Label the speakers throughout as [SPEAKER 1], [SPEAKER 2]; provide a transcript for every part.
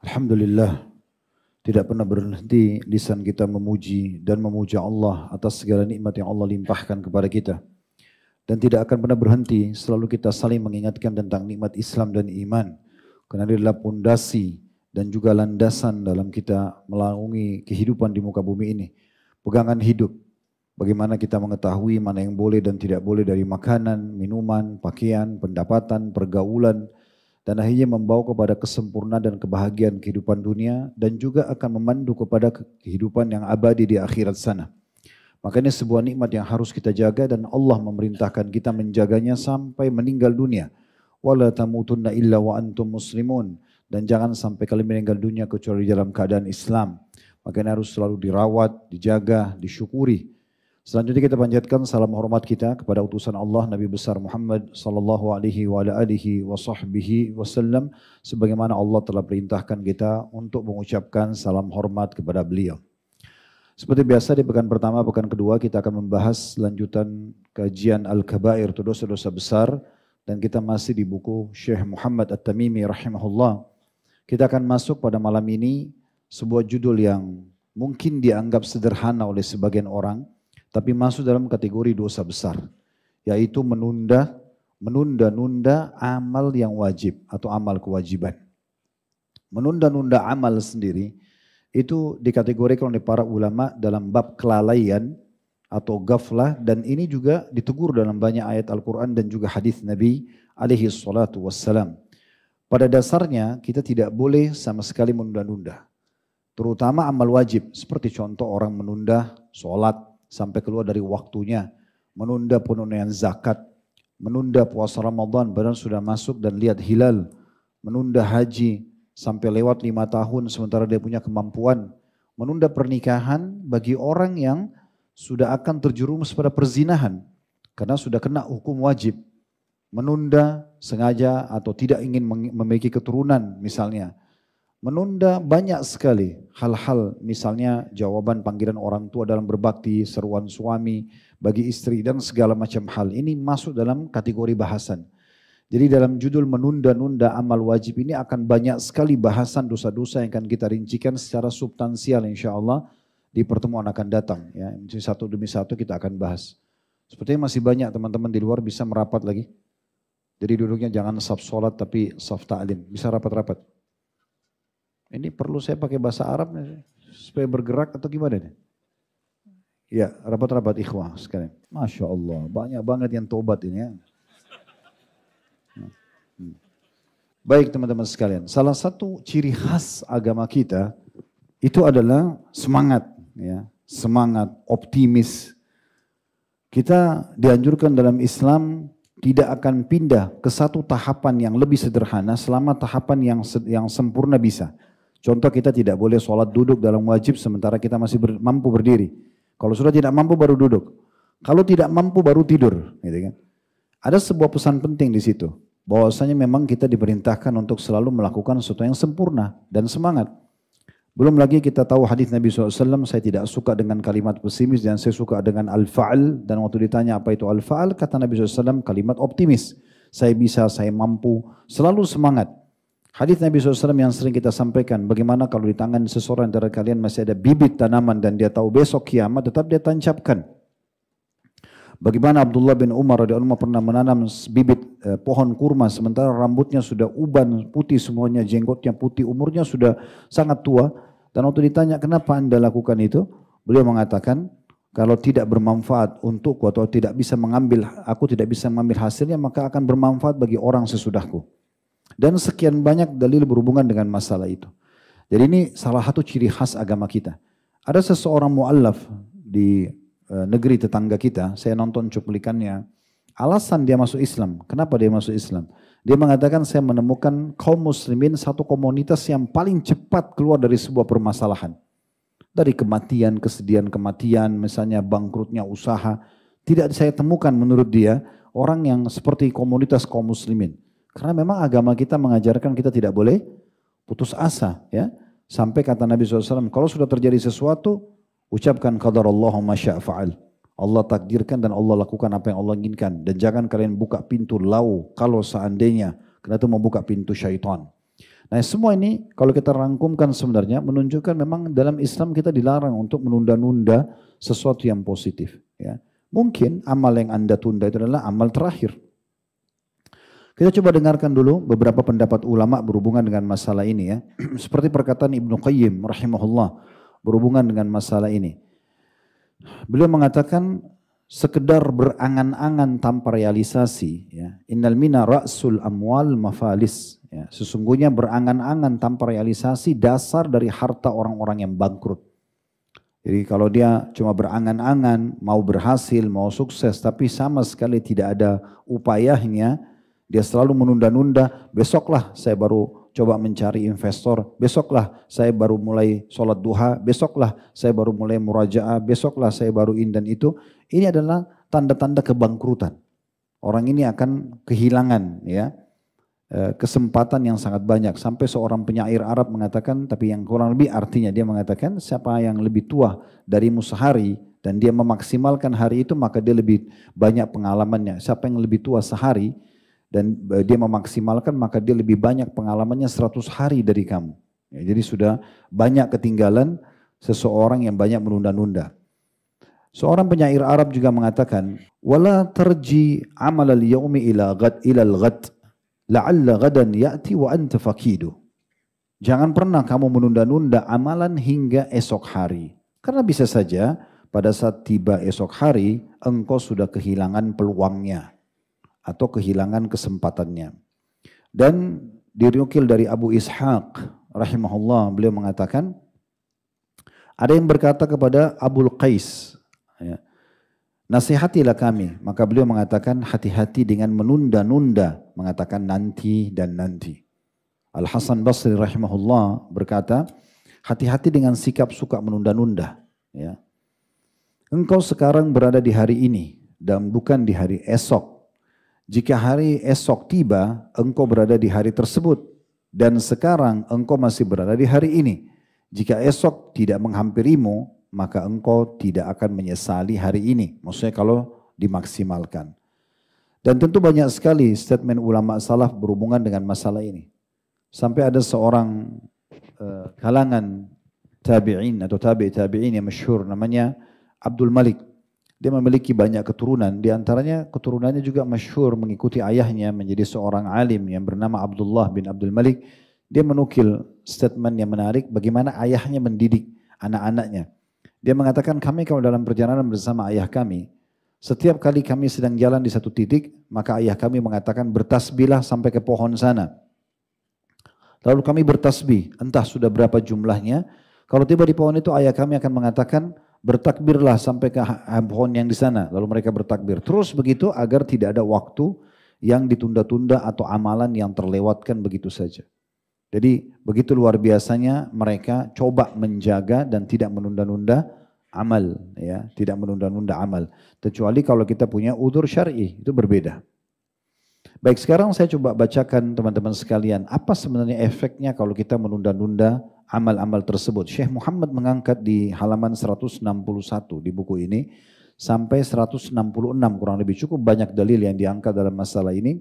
[SPEAKER 1] Alhamdulillah, tidak pernah berhenti lisan kita memuji dan memuja Allah atas segala nikmat yang Allah limpahkan kepada kita. Dan tidak akan pernah berhenti, selalu kita saling mengingatkan tentang nikmat Islam dan iman. Karena dia adalah pondasi dan juga landasan dalam kita melalui kehidupan di muka bumi ini. Pegangan hidup, bagaimana kita mengetahui mana yang boleh dan tidak boleh dari makanan, minuman, pakaian, pendapatan, pergaulan, dan akhirnya membawa kepada kesempurnaan dan kebahagiaan kehidupan dunia dan juga akan memandu kepada kehidupan yang abadi di akhirat sana. Makanya sebuah nikmat yang harus kita jaga dan Allah memerintahkan kita menjaganya sampai meninggal dunia. Wala tamutunna illa wa antum muslimun. Dan jangan sampai kalian meninggal dunia kecuali dalam keadaan Islam. Makanya harus selalu dirawat, dijaga, disyukuri. Selanjutnya kita panjatkan salam hormat kita kepada utusan Allah Nabi besar Muhammad sallallahu alaihi wa alihi wa sahbihi wasallam sebagaimana Allah telah perintahkan kita untuk mengucapkan salam hormat kepada beliau. Seperti biasa di pekan pertama, pekan kedua kita akan membahas lanjutan kajian Al-Kabair atau dosa-dosa besar dan kita masih di buku Syekh Muhammad At-Tamimi rahimahullah. Kita akan masuk pada malam ini sebuah judul yang mungkin dianggap sederhana oleh sebagian orang, tapi masuk dalam kategori dosa besar, yaitu menunda-nunda amal yang wajib atau amal kewajiban. Menunda-nunda amal sendiri itu dikategorikan oleh para ulama dalam bab kelalaian atau ghaflah, dan ini juga ditegur dalam banyak ayat Al-Quran dan juga hadis Nabi alaihi salatu wassalam. Pada dasarnya kita tidak boleh sama sekali menunda-nunda, terutama amal wajib, seperti contoh orang menunda sholat sampai keluar dari waktunya, menunda penunaian zakat, menunda puasa Ramadan padahal sudah masuk dan lihat hilal, menunda haji sampai lewat 5 tahun sementara dia punya kemampuan, menunda pernikahan bagi orang yang sudah akan terjerumus pada perzinahan karena sudah kena hukum wajib, menunda sengaja atau tidak ingin memiliki keturunan misalnya. Menunda banyak sekali hal-hal, misalnya jawaban panggilan orang tua dalam berbakti, seruan suami bagi istri dan segala macam hal. Ini masuk dalam kategori bahasan. Jadi dalam judul menunda-nunda amal wajib ini akan banyak sekali bahasan dosa-dosa yang akan kita rincikan secara substansial insya Allah di pertemuan akan datang. Ya, satu demi satu kita akan bahas. Sepertinya masih banyak teman-teman di luar bisa merapat lagi. Jadi duduknya jangan saf sholat tapi saf ta'lim. Bisa rapat-rapat. Ini perlu saya pakai bahasa Arab supaya bergerak atau gimana nih? Ya, rapat-rapat ikhwah sekalian. Masya Allah, banyak banget yang tobat ini ya. Baik teman-teman sekalian, salah satu ciri khas agama kita itu adalah semangat, ya, semangat, optimis. Kita dianjurkan dalam Islam tidak akan pindah ke satu tahapan yang lebih sederhana selama tahapan yang sempurna bisa. Contoh, kita tidak boleh sholat duduk dalam wajib sementara kita masih mampu berdiri. Kalau sudah tidak mampu baru duduk. Kalau tidak mampu baru tidur. Gitu kan. Ada sebuah pesan penting di situ. Bahwasanya memang kita diperintahkan untuk selalu melakukan sesuatu yang sempurna dan semangat. Belum lagi kita tahu hadis Nabi SAW, saya tidak suka dengan kalimat pesimis dan saya suka dengan al-fa'al. Dan waktu ditanya apa itu al-fa'al, kata Nabi SAW kalimat optimis. Saya bisa, saya mampu, selalu semangat. Hadis Nabi SAW yang sering kita sampaikan, bagaimana kalau di tangan seseorang dari kalian masih ada bibit tanaman dan dia tahu besok kiamat, tetap dia tancapkan. Bagaimana Abdullah bin Umar radhiyallahu anhu pernah menanam bibit pohon kurma sementara rambutnya sudah uban putih semuanya, jenggotnya putih, umurnya sudah sangat tua. Dan waktu ditanya kenapa anda lakukan itu, beliau mengatakan kalau tidak bermanfaat untukku atau aku tidak bisa mengambil hasilnya, maka akan bermanfaat bagi orang sesudahku. Dan sekian banyak dalil berhubungan dengan masalah itu. Jadi ini salah satu ciri khas agama kita. Ada seseorang mu'allaf di negeri tetangga kita, saya nonton cuplikannya. Alasan dia masuk Islam, kenapa dia masuk Islam? Dia mengatakan saya menemukan kaum muslimin satu komunitas yang paling cepat keluar dari sebuah permasalahan. Dari kematian, kesedihan kematian, misalnya bangkrutnya usaha. Tidak saya temukan menurut dia orang yang seperti komunitas kaum muslimin. Karena memang agama kita mengajarkan kita tidak boleh putus asa. Ya. Sampai kata Nabi SAW, kalau sudah terjadi sesuatu, ucapkan qadarallahu ma syaa fa'al. Allah takdirkan dan Allah lakukan apa yang Allah inginkan. Dan jangan kalian buka pintu lau kalau seandainya, karena itu membuka pintu syaitan. Nah semua ini kalau kita rangkumkan sebenarnya menunjukkan memang dalam Islam kita dilarang untuk menunda-nunda sesuatu yang positif. Ya. Mungkin amal yang Anda tunda itu adalah amal terakhir. Kita coba dengarkan dulu beberapa pendapat ulama berhubungan dengan masalah ini ya. Seperti perkataan Ibnu Qayyim rahimahullah berhubungan dengan masalah ini. Beliau mengatakan sekedar berangan-angan tanpa realisasi ya. Innal mina ra'sul amwal mafalis ya. Sesungguhnya berangan-angan tanpa realisasi dasar dari harta orang-orang yang bangkrut. Jadi kalau dia cuma berangan-angan mau berhasil, mau sukses tapi sama sekali tidak ada upayanya, dia selalu menunda-nunda, besoklah saya baru coba mencari investor, besoklah saya baru mulai sholat duha, besoklah saya baru mulai murajaah, besoklah saya baru ini dan itu. Ini adalah tanda-tanda kebangkrutan. Orang ini akan kehilangan ya kesempatan yang sangat banyak. Sampai seorang penyair Arab mengatakan, tapi yang kurang lebih artinya dia mengatakan siapa yang lebih tua darimu sehari dan dia memaksimalkan hari itu maka dia lebih banyak pengalamannya. Siapa yang lebih tua sehari dan dia memaksimalkan maka dia lebih banyak pengalamannya 100 hari dari kamu. Ya, jadi sudah banyak ketinggalan seseorang yang banyak menunda-nunda. Seorang penyair Arab juga mengatakan, "Wala tarji amal al-yaumi ila al-ghad, la'alla ghadan ya'ti wa anta faqidu." Jangan pernah kamu menunda-nunda amalan hingga esok hari. Karena bisa saja pada saat tiba esok hari engkau sudah kehilangan peluangnya atau kehilangan kesempatannya. Dan dinukil dari Abu Ishaq rahimahullah, beliau mengatakan ada yang berkata kepada Abul Qais, ya, nasihatilah kami. Maka beliau mengatakan hati-hati dengan menunda-nunda, mengatakan nanti dan nanti. Al-Hasan Basri rahimahullah berkata, hati-hati dengan sikap suka menunda-nunda. Ya. Engkau sekarang berada di hari ini dan bukan di hari esok. Jika hari esok tiba, engkau berada di hari tersebut. Dan sekarang engkau masih berada di hari ini. Jika esok tidak menghampirimu, maka engkau tidak akan menyesali hari ini. Maksudnya kalau dimaksimalkan. Dan tentu banyak sekali statement ulama salaf berhubungan dengan masalah ini. Sampai ada seorang kalangan tabi'in atau tabi'in yang masyhur namanya Abdul Malik. Dia memiliki banyak keturunan, di antaranya keturunannya juga masyhur mengikuti ayahnya menjadi seorang alim yang bernama Abdullah bin Abdul Malik. Dia menukil statement yang menarik bagaimana ayahnya mendidik anak-anaknya. Dia mengatakan kami kalau dalam perjalanan bersama ayah kami, setiap kali kami sedang jalan di satu titik, maka ayah kami mengatakan bertasbihlah sampai ke pohon sana. Lalu kami bertasbih, entah sudah berapa jumlahnya. Kalau tiba di pohon itu ayah kami akan mengatakan bertakbirlah sampai ke pohon yang di sana. Lalu mereka bertakbir. Terus begitu agar tidak ada waktu yang ditunda-tunda atau amalan yang terlewatkan begitu saja. Jadi begitu luar biasanya mereka coba menjaga dan tidak menunda-nunda amal, ya, tidak menunda-nunda amal. Kecuali kalau kita punya udzur syar'i, itu berbeda. Baik, sekarang saya coba bacakan teman-teman sekalian, apa sebenarnya efeknya kalau kita menunda-nunda amal-amal tersebut. Syekh Muhammad mengangkat di halaman 161 di buku ini sampai 166 kurang lebih, cukup banyak dalil yang diangkat dalam masalah ini.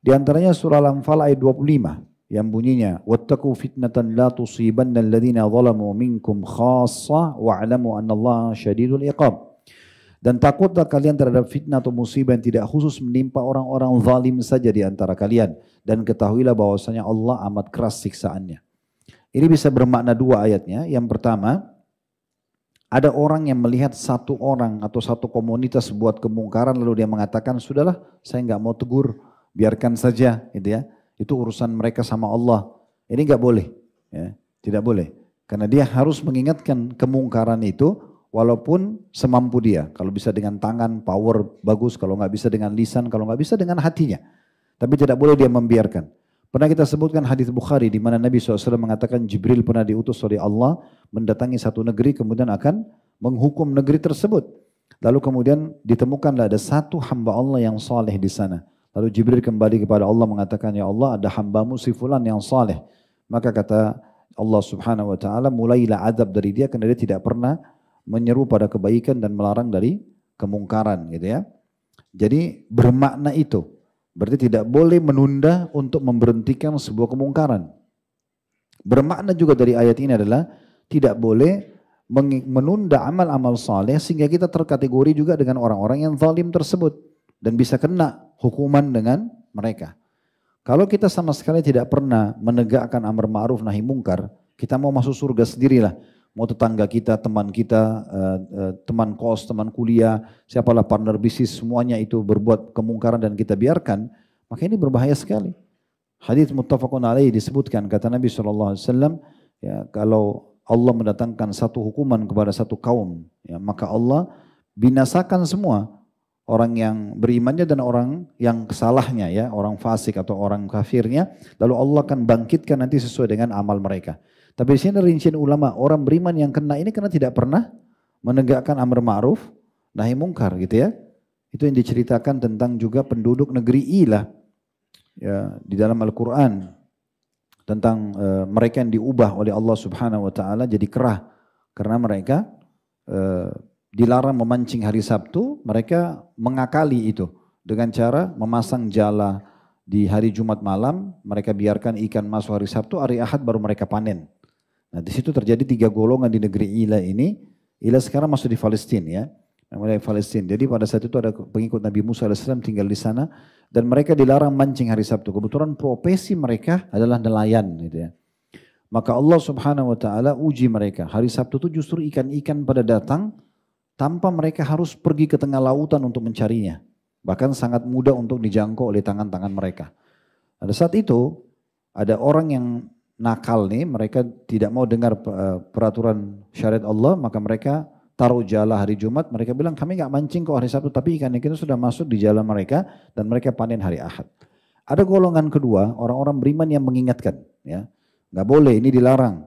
[SPEAKER 1] Di antaranya surah Al-Anfal ayat 25. Yang bunyinya wattaqu fitnatan la tusibanna alladziina zalamu minkum khassah wa'lamu annallaha syadidul iqab. Dan takutlah kalian terhadap fitnah atau musibah yang tidak khusus menimpa orang-orang zalim saja di antara kalian dan ketahuilah bahwasanya Allah amat keras siksaannya. Ini bisa bermakna dua ayatnya. Yang pertama, ada orang yang melihat satu orang atau satu komunitas buat kemungkaran lalu dia mengatakan sudahlah saya nggak mau tegur, biarkan saja, gitu ya. Itu urusan mereka sama Allah. Ini nggak boleh, ya, tidak boleh. Karena dia harus mengingatkan kemungkaran itu walaupun semampu dia. Kalau bisa dengan tangan, power bagus. Kalau nggak bisa dengan lisan, kalau nggak bisa dengan hatinya. Tapi tidak boleh dia membiarkan. Pernah kita sebutkan hadis Bukhari di mana Nabi SAW mengatakan Jibril pernah diutus oleh Allah mendatangi satu negeri kemudian akan menghukum negeri tersebut. Lalu kemudian ditemukanlah ada satu hamba Allah yang saleh di sana. Lalu Jibril kembali kepada Allah mengatakan, ya Allah ada hambamu si fulan yang saleh. Maka kata Allah subhanahu wa ta'ala, mulailah adab dari dia karena dia tidak pernah menyeru pada kebaikan dan melarang dari kemungkaran, gitu ya. Jadi bermakna itu. Berarti tidak boleh menunda untuk memberhentikan sebuah kemungkaran. Bermakna juga dari ayat ini adalah tidak boleh menunda amal-amal saleh sehingga kita terkategori juga dengan orang-orang yang zalim tersebut dan bisa kena hukuman dengan mereka. Kalau kita sama sekali tidak pernah menegakkan amar ma'ruf nahi mungkar, kita mau masuk surga sendirilah. Mau tetangga kita, teman kita, teman kos, teman kuliah, siapalah partner bisnis, semuanya itu berbuat kemungkaran dan kita biarkan, maka ini berbahaya sekali. Hadits muttafaqun alaih disebutkan, kata Nabi SAW, ya, kalau Allah mendatangkan satu hukuman kepada satu kaum, ya, maka Allah binasakan semua orang yang berimannya dan orang yang kesalahnya, ya, orang fasik atau orang kafirnya, lalu Allah akan bangkitkan nanti sesuai dengan amal mereka. Tapi di sini rincian ulama, orang beriman yang kena ini karena tidak pernah menegakkan amar ma'ruf nahi mungkar gitu ya. Itu yang diceritakan tentang juga penduduk negeri Ilah, ya, di dalam Al-Quran tentang mereka yang diubah oleh Allah Subhanahu wa taala jadi kerah karena mereka dilarang memancing hari Sabtu, mereka mengakali itu dengan cara memasang jala di hari Jumat malam, mereka biarkan ikan masuk hari Sabtu, hari Ahad baru mereka panen. Nah, di situ terjadi 3 golongan di negeri Ilah ini. Ilah sekarang masuk di Palestina, ya. Namanya Palestina. Jadi pada saat itu ada pengikut Nabi Musa AS tinggal di sana dan mereka dilarang mancing hari Sabtu. Kebetulan profesi mereka adalah nelayan, gitu ya. Maka Allah Subhanahu wa taala uji mereka. Hari Sabtu itu justru ikan-ikan pada datang tanpa mereka harus pergi ke tengah lautan untuk mencarinya. Bahkan sangat mudah untuk dijangkau oleh tangan-tangan mereka. Pada saat itu ada orang yang nakal nih, mereka tidak mau dengar peraturan syariat Allah, maka mereka taruh jala hari Jumat, mereka bilang kami nggak mancing kok hari Sabtu, tapi ikan-ikan itu sudah masuk di jala mereka dan mereka panen hari Ahad. Ada golongan kedua, orang-orang beriman yang mengingatkan, ya, nggak boleh, ini dilarang.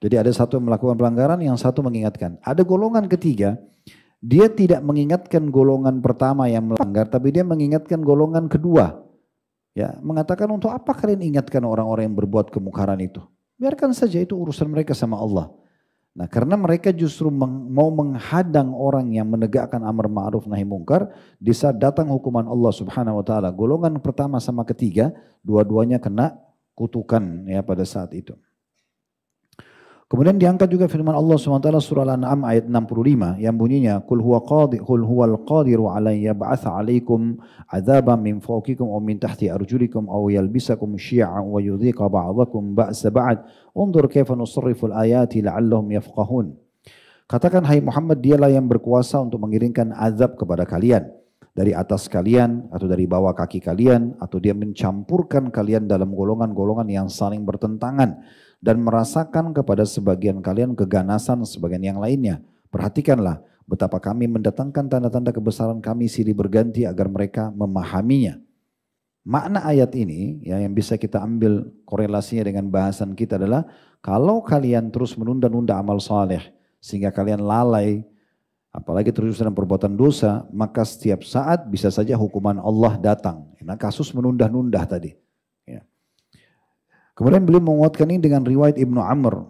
[SPEAKER 1] Jadi ada satu yang melakukan pelanggaran, yang satu mengingatkan. Ada golongan ketiga, dia tidak mengingatkan golongan pertama yang melanggar, tapi dia mengingatkan golongan kedua. Ya, mengatakan untuk apa kalian ingatkan orang-orang yang berbuat kemungkaran itu? Biarkan saja, itu urusan mereka sama Allah. Nah, karena mereka justru mau menghadang orang yang menegakkan amar ma'ruf nahi mungkar, di saat datang hukuman Allah Subhanahu wa taala, golongan pertama sama ketiga, dua-duanya kena kutukan, ya, pada saat itu. Kemudian diangkat juga firman Allah SWT surah Al-An'am ayat 65 yang bunyinya Qul huwal qadiru ala yab'atha 'alaikum 'adzaban min fawqikum aw min tahti arjulikum aw yalbisakum syi'an wa yudhiqa ba'dakum ba'sa ba'd unzur kaifa nusarrifu al-ayati la'allahum yafqahun. Katakan hai Muhammad, dialah yang berkuasa untuk mengirimkan azab kepada kalian dari atas kalian atau dari bawah kaki kalian, atau dia mencampurkan kalian dalam golongan-golongan yang saling bertentangan dan merasakan kepada sebagian kalian keganasan sebagian yang lainnya. Perhatikanlah betapa kami mendatangkan tanda-tanda kebesaran kami silih berganti agar mereka memahaminya. Makna ayat ini, ya, yang bisa kita ambil korelasinya dengan bahasan kita adalah kalau kalian terus menunda-nunda amal saleh sehingga kalian lalai, apalagi terus dalam perbuatan dosa, maka setiap saat bisa saja hukuman Allah datang. Nah, kasus menunda-nunda tadi. Kemudian beliau menguatkan ini dengan riwayat Ibnu Amr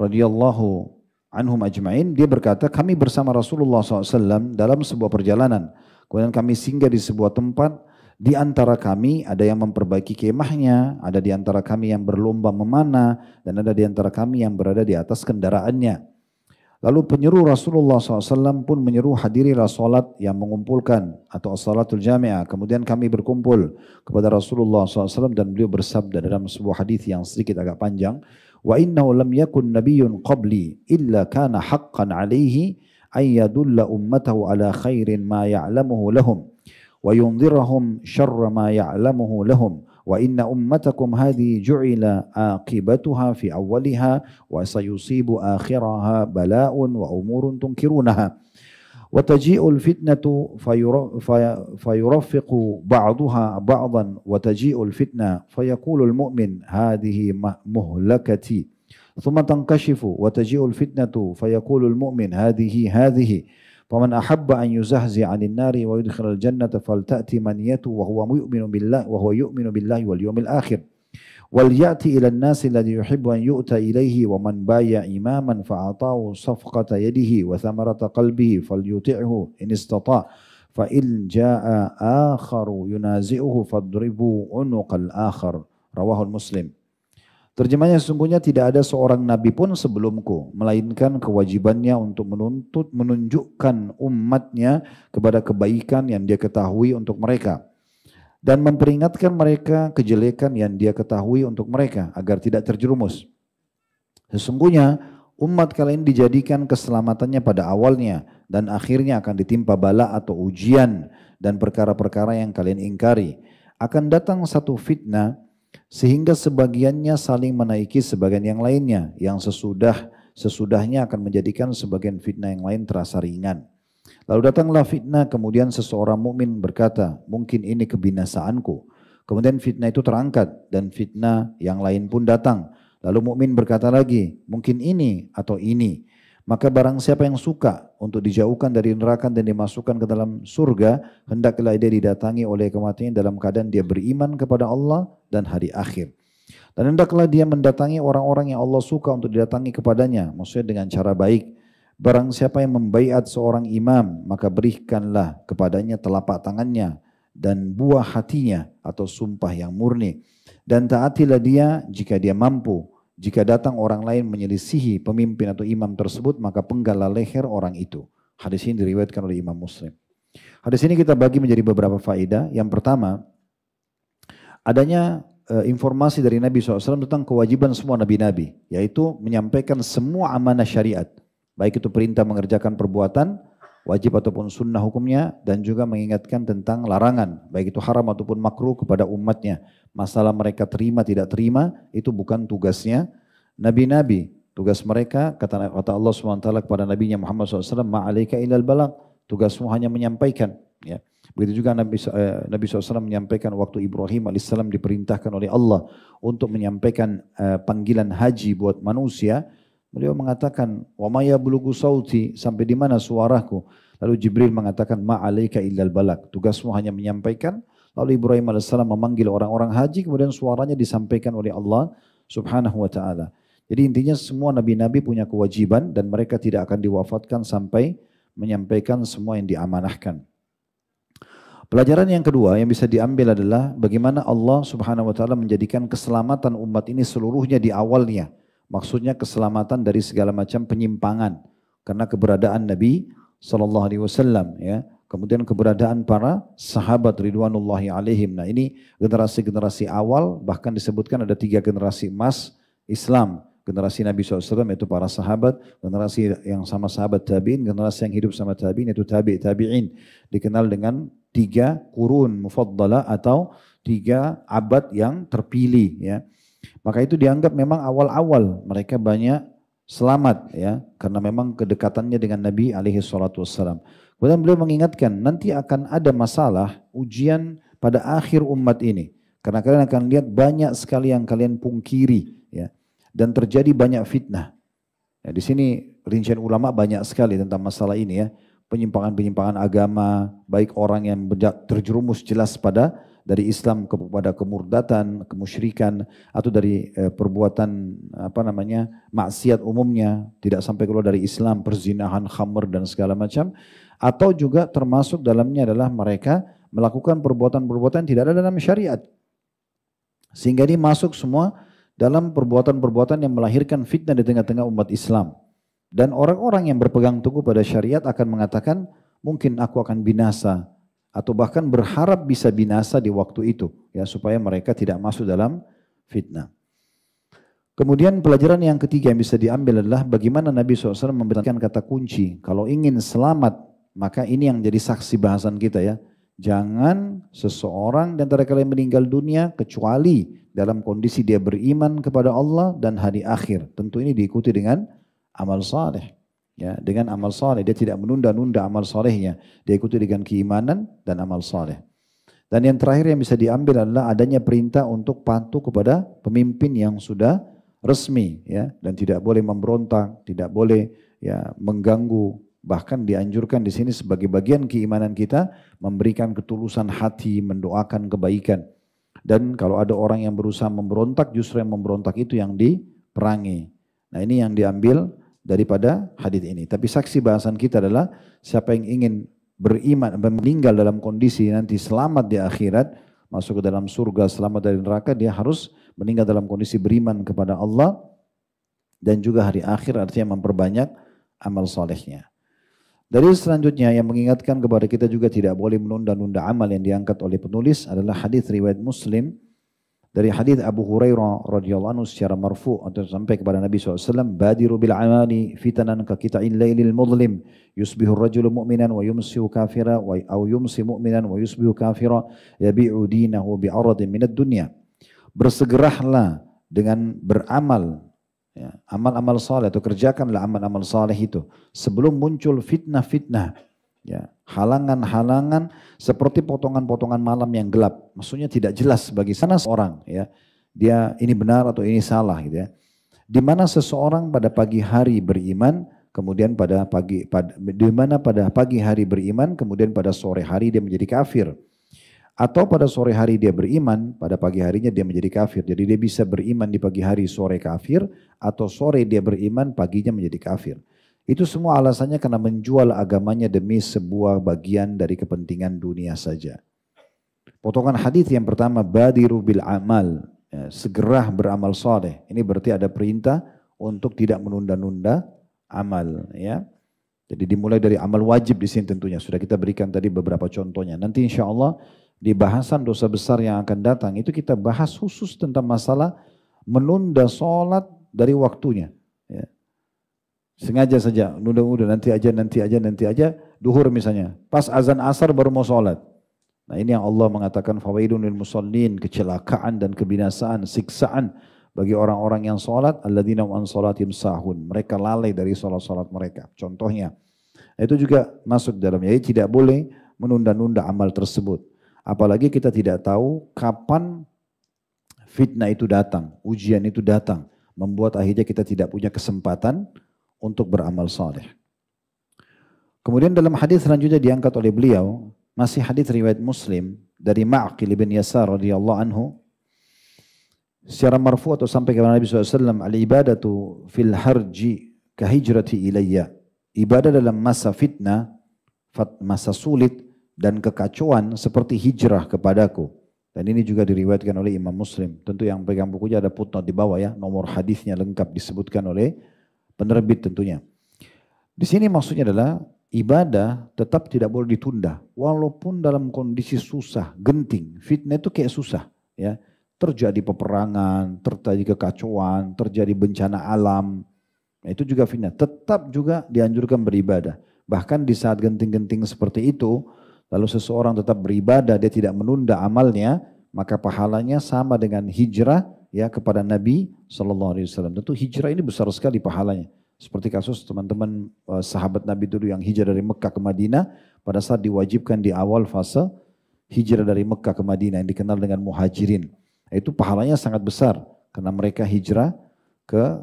[SPEAKER 1] radhiyallahu anhum ajma'in. Dia berkata, kami bersama Rasulullah SAW dalam sebuah perjalanan. Kemudian kami singgah di sebuah tempat. Di antara kami ada yang memperbaiki kemahnya, ada di antara kami yang berlomba memanah, dan ada di antara kami yang berada di atas kendaraannya. Lalu penyeru Rasulullah SAW pun menyeru hadirilah salat yang mengumpulkan atau salatul jami'ah. Kemudian kami berkumpul kepada Rasulullah SAW dan beliau bersabda dalam sebuah hadis yang sedikit agak panjang. Wa innahu lam yakun nabiyyun qabli illa kana haqqan alaihi ay yadulla ummatahu ala khairin ma ya'lamuhu lahum wa yunzirahum syarra ma ya'lamuhu lahum. Wa inna ummatakum hadhi ju'ila aqibatuha fi awwaliha wa sayusibu akhiraha bala'un wa umurun tunkirunaha wa taji'ul fitnatu fayurafiqu ba'duha ba'dan wa taji'ul fitna fayaqulul mu'min hadhihi muhlakati thumma tankashifu wa taji'ul fitnatu fayaqulul mu'min hadhihi فمن أحب أن يزهزه عن النار ويدخل الجنة فلتأتي منيته وهو يؤمن بالله واليوم الآخر وليأتي إلى الناس الذي يحب أن يؤتى إليه ومن بايع إماما فأعطاه صفقة يده وثمرة قلبه فليطعه إن استطاع فإن جاء آخر ينازعه فاضربوا عنق الآخر رواه المسلم. Terjemahnya sesungguhnya tidak ada seorang nabi pun sebelumku, melainkan kewajibannya untuk menunjukkan umatnya kepada kebaikan yang dia ketahui untuk mereka. Dan memperingatkan mereka kejelekan yang dia ketahui untuk mereka, agar tidak terjerumus. Sesungguhnya umat kalian dijadikan keselamatannya pada awalnya, dan akhirnya akan ditimpa bala atau ujian, dan perkara-perkara yang kalian ingkari. Akan datang satu fitnah, sehingga sebagiannya saling menaiki sebagian yang lainnya, yang sesudahnya akan menjadikan sebagian fitnah yang lain terasa ringan. Lalu datanglah fitnah, kemudian seseorang mukmin berkata, mungkin ini kebinasaanku. Kemudian fitnah itu terangkat dan fitnah yang lain pun datang. Lalu mukmin berkata lagi, mungkin ini atau ini. Maka barang siapa yang suka untuk dijauhkan dari neraka dan dimasukkan ke dalam surga, hendaklah dia didatangi oleh kematian dalam keadaan dia beriman kepada Allah dan hari akhir. Dan hendaklah dia mendatangi orang-orang yang Allah suka untuk didatangi kepadanya, maksudnya dengan cara baik. Barang siapa yang membaiat seorang imam, maka berikanlah kepadanya telapak tangannya dan buah hatinya atau sumpah yang murni. Dan taatilah dia jika dia mampu. Jika datang orang lain menyelisihi pemimpin atau imam tersebut, maka penggallah leher orang itu. Hadis ini diriwayatkan oleh Imam Muslim. Hadis ini kita bagi menjadi beberapa faedah. Yang pertama, adanya informasi dari Nabi SAW tentang kewajiban semua nabi-nabi, yaitu menyampaikan semua amanah syariat. Baik itu perintah mengerjakan perbuatan, wajib ataupun sunnah hukumnya, dan juga mengingatkan tentang larangan, baik itu haram ataupun makruh kepada umatnya. Masalah mereka terima tidak terima, itu bukan tugasnya nabi-nabi. Tugas mereka, kata Allah SWT kepada Nabi Muhammad SAW, ma'alaika ilal balag, tugasmu hanya menyampaikan. Ya. Begitu juga Nabi SAW menyampaikan waktu Ibrahim AS diperintahkan oleh Allah untuk menyampaikan panggilan haji buat manusia. Beliau mengatakan, wa ma yablughu sauti, sampai di mana suaraku? Lalu Jibril mengatakan, ma'alaika illal balag, tugasmu hanya menyampaikan. Lalu Ibrahim AS memanggil orang-orang haji, kemudian suaranya disampaikan oleh Allah Subhanahu wa taala. Jadi intinya semua nabi-nabi punya kewajiban dan mereka tidak akan diwafatkan sampai menyampaikan semua yang diamanahkan. Pelajaran yang kedua yang bisa diambil adalah bagaimana Allah Subhanahu wa taala menjadikan keselamatan umat ini seluruhnya di awalnya. Maksudnya keselamatan dari segala macam penyimpangan karena keberadaan Nabi SAW, ya. Kemudian keberadaan para sahabat ridwanullahi alaihim. Nah ini generasi-generasi awal, bahkan disebutkan ada 3 generasi emas Islam. Generasi Nabi SAW yaitu para sahabat, generasi yang sama sahabat tabi'in, generasi yang hidup sama tabi'in yaitu tabi'in. Dikenal dengan 3 kurun mufaddalah atau 3 abad yang terpilih, ya. Maka itu dianggap memang awal-awal mereka banyak selamat, ya, karena memang kedekatannya dengan Nabi alaihi salatu wassalam. Kemudian beliau mengingatkan nanti akan ada masalah ujian pada akhir umat ini. Karena kalian akan lihat banyak sekali yang kalian pungkiri, ya, dan terjadi banyak fitnah. Ya, di sini rincian ulama banyak sekali tentang masalah ini, ya. Penyimpangan-penyimpangan agama, baik orang yang terjerumus jelas dari Islam kepada kemurdatan, kemusyrikan, atau dari perbuatan maksiat umumnya, tidak sampai keluar dari Islam, perzinahan, khamr dan segala macam, atau juga termasuk dalamnya adalah mereka melakukan perbuatan-perbuatan yang tidak ada dalam syariat. Sehingga ini masuk semua dalam perbuatan-perbuatan yang melahirkan fitnah di tengah-tengah umat Islam. Dan orang-orang yang berpegang teguh pada syariat akan mengatakan, mungkin aku akan binasa, atau bahkan berharap bisa binasa di waktu itu, ya, supaya mereka tidak masuk dalam fitnah. Kemudian pelajaran yang ketiga yang bisa diambil adalah bagaimana Nabi SAW memberikan kata kunci. Kalau ingin selamat, maka ini yang jadi saksi bahasan kita, ya. Jangan seseorang di antara kalian meninggal dunia kecuali dalam kondisi dia beriman kepada Allah dan hari akhir. Tentu ini diikuti dengan amal saleh. Ya, dengan amal saleh, dia tidak menunda-nunda amal salehnya. Dia ikuti dengan keimanan dan amal saleh. Dan yang terakhir yang bisa diambil adalah adanya perintah untuk patuh kepada pemimpin yang sudah resmi, ya, dan tidak boleh memberontak, tidak boleh, ya, mengganggu. Bahkan dianjurkan di sini sebagai bagian keimanan kita memberikan ketulusan hati, mendoakan kebaikan. Dan kalau ada orang yang berusaha memberontak, justru yang memberontak itu yang diperangi. Nah ini yang diambil daripada hadis ini. Tapi saksi bahasan kita adalah siapa yang ingin beriman, meninggal dalam kondisi nanti selamat di akhirat, masuk ke dalam surga, selamat dari neraka, dia harus meninggal dalam kondisi beriman kepada Allah, dan juga hari akhir, artinya memperbanyak amal solehnya. Dari selanjutnya yang mengingatkan kepada kita juga tidak boleh menunda-nunda amal yang diangkat oleh penulis adalah hadis riwayat Muslim dari hadis Abu Hurairah radhiyallahu anhu secara marfu atau sampai kepada Nabi SAW, badiru bil amali fitanan ka qita'il lailil mudlim yusbihu ar-rajulu mu'minan wa yumsihu kafira wa aw yumsi mu'minan wa yusbihu kafira yabi'u dinahu bi'aradin minad dunya. Bersegeralah dengan beramal, ya, amal-amal saleh, atau kerjakanlah amal-amal saleh itu sebelum muncul fitnah-fitnah, ya, halangan-halangan seperti potongan-potongan malam yang gelap. Maksudnya tidak jelas bagi sana seorang, ya, dia ini benar atau ini salah, gitu ya. Di mana seseorang pada pagi hari beriman, kemudian pada pagi hari beriman, kemudian pada sore hari dia menjadi kafir. Atau pada sore hari dia beriman, pada pagi harinya dia menjadi kafir. Jadi dia bisa beriman di pagi hari, sore kafir, atau sore dia beriman, paginya menjadi kafir. Itu semua alasannya karena menjual agamanya demi sebuah bagian dari kepentingan dunia saja. Potongan hadis yang pertama, badiru bil amal, ya, segera beramal saleh. Ini berarti ada perintah untuk tidak menunda-nunda amal, ya. Jadi dimulai dari amal wajib di sini tentunya. Sudah kita berikan tadi beberapa contohnya. Nanti insya Allah di bahasan dosa besar yang akan datang itu kita bahas khusus tentang masalah menunda sholat dari waktunya. Ya. Sengaja saja, nunda-nunda, nanti aja, duhur misalnya. Pas azan asar baru mau sholat. Nah ini yang Allah mengatakan fawaidun lil musallin, kecelakaan dan kebinasaan, siksaan bagi orang-orang yang sholat, alladzina an sholatim sahun. Mereka lalai dari sholat-sholat mereka. Contohnya, itu juga masuk dalamnya. Jadi tidak boleh menunda-nunda amal tersebut. Apalagi kita tidak tahu kapan fitnah itu datang, ujian itu datang. Membuat akhirnya kita tidak punya kesempatan untuk beramal saleh. Kemudian dalam hadis selanjutnya diangkat oleh beliau, masih hadis riwayat Muslim dari Ma'qil bin Yasar radhiyallahu anhu, secara marfu atau sampai kepada Nabi SAW, al-ibadatu fil harji kahijrati ilayya. Ibadah dalam masa fitnah, masa sulit dan kekacauan seperti hijrah kepadaku. Dan ini juga diriwayatkan oleh Imam Muslim. Tentu yang pegang bukunya ada footnote di bawah, ya, nomor hadisnya lengkap disebutkan oleh penerbit tentunya. Di sini maksudnya adalah ibadah tetap tidak boleh ditunda walaupun dalam kondisi susah, genting. Fitnah itu kayak susah, ya. Terjadi peperangan, terjadi kekacauan, terjadi bencana alam. Nah, itu juga fitnah. Tetap juga dianjurkan beribadah. Bahkan di saat genting-genting seperti itu, lalu seseorang tetap beribadah, dia tidak menunda amalnya, maka pahalanya sama dengan hijrah, ya, kepada Nabi SAW. Tentu hijrah ini besar sekali pahalanya. Seperti kasus teman-teman sahabat Nabi dulu yang hijrah dari Mekah ke Madinah, pada saat diwajibkan di awal fase hijrah dari Mekah ke Madinah yang dikenal dengan muhajirin. Itu pahalanya sangat besar karena mereka hijrah ke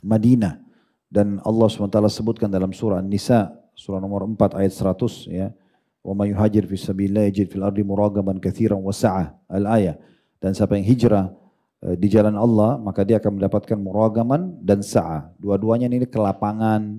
[SPEAKER 1] Madinah. Dan Allah SWT sebutkan dalam surah An-Nisa, surah nomor 4 ayat 100, ya. Wa may yuhajir fi sabilillah yajid fil ardi muragaman katsiran wa sa'ah, al-ayah. Dan siapa yang hijrah di jalan Allah, maka dia akan mendapatkan muragaman dan sa'ah. Dua-duanya ini kelapangan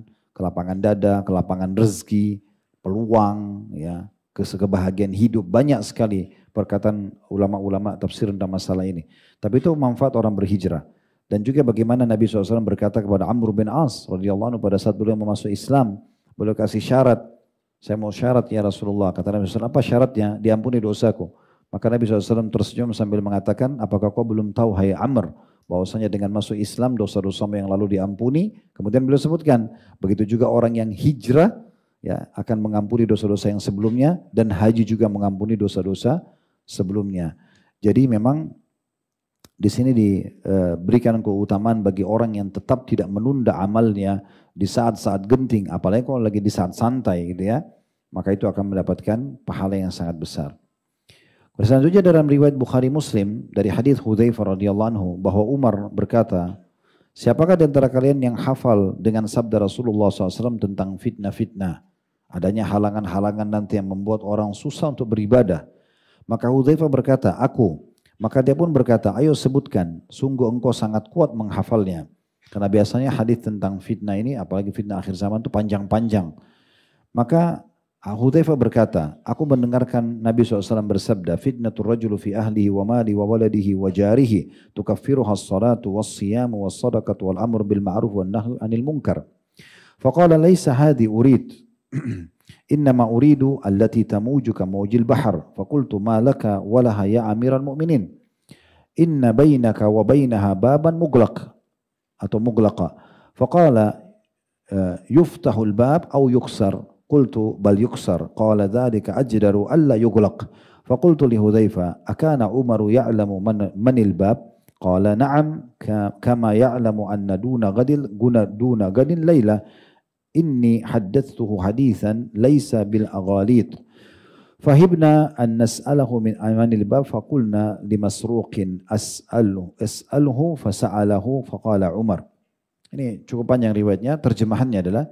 [SPEAKER 1] dada, kelapangan rezeki, peluang, ya, kebahagiaan hidup. Banyak sekali perkataan ulama-ulama tafsir tentang masalah ini. Tapi itu manfaat orang berhijrah. Dan juga bagaimana Nabi SAW berkata kepada Amr bin As radhiyallahu anhu pada saat beliau masuk Islam, beliau kasih syarat, saya mau syarat ya Rasulullah. Kata Nabi SAW, apa syaratnya? Diampuni dosaku. Maka Nabi SAW tersenyum sambil mengatakan, apakah kau belum tahu hai Amr, bahwasanya dengan masuk Islam dosa-dosamu yang lalu diampuni. Kemudian beliau sebutkan, begitu juga orang yang hijrah, ya, akan mengampuni dosa-dosa yang sebelumnya, dan haji juga mengampuni dosa-dosa sebelumnya. Jadi memang di sini diberikan keutamaan bagi orang yang tetap tidak menunda amalnya di saat-saat genting, apalagi kalau lagi di saat santai, gitu ya, maka itu akan mendapatkan pahala yang sangat besar. Selanjutnya dalam riwayat Bukhari Muslim dari hadis Hudzaifah radhiyallahu anhu bahwa Umar berkata, siapakah di antara kalian yang hafal dengan sabda Rasulullah SAW tentang fitnah-fitnah, adanya halangan-halangan nanti yang membuat orang susah untuk beribadah? Maka Hudzaifah berkata, aku. Maka dia pun berkata, ayo sebutkan, sungguh engkau sangat kuat menghafalnya. Karena biasanya hadis tentang fitnah ini, apalagi fitnah akhir zaman itu panjang-panjang. Maka Hudzaifah berkata, aku mendengarkan Nabi SAW bersabda, fitnatul rajulu fi ahlihi wa mali wa waladihi wa jarihi tukaffiruha as-salatu was-siyamu was-sadaqatu wal amru bil ma'ruf wan nahyu 'anil munkar. Faqala laysa hadhi urid. Innama uridu allati tamuju ka mawjil bahr. Faqultu ma laka wa laha ya amiral mu'minin. Inna bainaka wa bainaha baban mughlaq atau mughlaqa. Faqala yuftahul bab au yuksar. قلت بل يكسر قال ذلك أجدر ألا يغلق فقلت لحذيفة أكان عمر يعلم من الباب قال نعم كما يعلم أن دون غد ليلة إني حدثته حديثا ليس بالأغاليط فهبنا أن نسأله من الباب فقلنا لمسروق أسأله فسأله فقال عمر. Ini cukup panjang riwayatnya, terjemahannya adalah